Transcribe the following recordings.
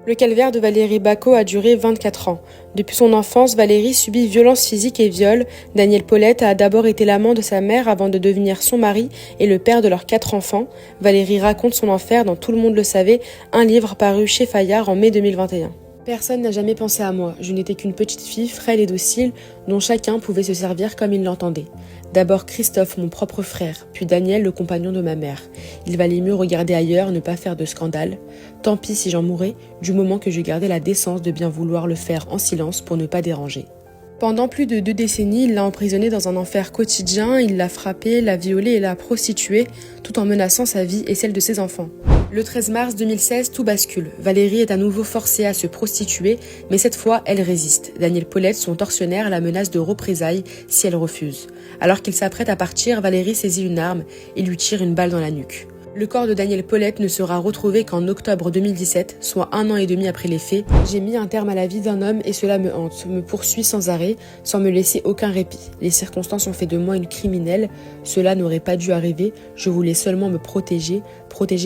Le calvaire de Valérie Bacot a duré 24 ans. Depuis son enfance, Valérie subit violences physiques et viols. Daniel Paulette a d'abord été l'amant de sa mère avant de devenir son mari et le père de leurs 4 enfants. Valérie raconte son enfer dans Tout le monde le savait, un livre paru chez Fayard en mai 2021. Personne n'a jamais pensé à moi. Je n'étais qu'une petite fille frêle et docile dont chacun pouvait se servir comme il l'entendait. D'abord Christophe, mon propre frère, puis Daniel, le compagnon de ma mère. Il valait mieux regarder ailleurs, ne pas faire de scandale. Tant pis si j'en mourais, du moment que je gardais la décence de bien vouloir le faire en silence pour ne pas déranger. Pendant plus de 2 décennies, il l'a emprisonnée dans un enfer quotidien, il l'a frappée, l'a violée et l'a prostituée, tout en menaçant sa vie et celle de ses enfants. Le 13 mars 2016, tout bascule. Valérie est à nouveau forcée à se prostituer, mais cette fois, elle résiste. Daniel Paulette, son tortionnaire, la menace de représailles si elle refuse. Alors qu'il s'apprête à partir, Valérie saisit une arme et lui tire une balle dans la nuque. Le corps de Daniel Paulette ne sera retrouvé qu'en octobre 2017, soit 1 an et demi après les faits. J'ai mis un terme à la vie d'un homme et cela me hante, me poursuit sans arrêt, sans me laisser aucun répit. Les circonstances ont fait de moi une criminelle. Cela n'aurait pas dû arriver. Je voulais seulement me protéger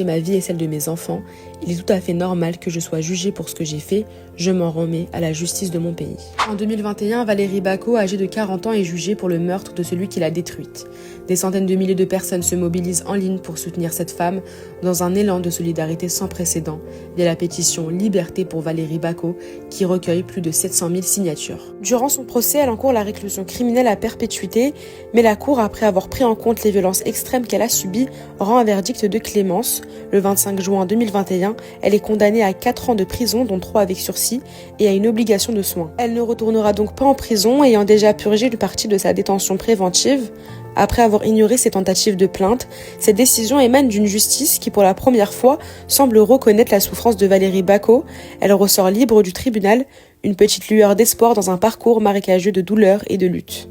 ma vie et celle de mes enfants. Il est tout à fait normal que je sois jugée pour ce que j'ai fait. Je m'en remets à la justice de mon pays. En 2021, Valérie Bacot, âgée de 40 ans, est jugée pour le meurtre de celui qui l'a détruite. Des centaines de milliers de personnes se mobilisent en ligne pour soutenir cette femme dans un élan de solidarité sans précédent via la pétition Liberté pour Valérie Bacot qui recueille plus de 700 000 signatures. Durant son procès, elle encourt la réclusion criminelle à perpétuité, mais la Cour, après avoir pris en compte les violences extrêmes qu'elle a subies, rend un verdict de clémence. Le 25 juin 2021, elle est condamnée à 4 ans de prison, dont 3 avec sursis, et à une obligation de soins. Elle ne retournera donc pas en prison, ayant déjà purgé une partie de sa détention préventive. Après avoir ignoré ses tentatives de plainte, cette décision émane d'une justice qui, pour la première fois, semble reconnaître la souffrance de Valérie Bacot. Elle ressort libre du tribunal, une petite lueur d'espoir dans un parcours marécageux de douleur et de lutte.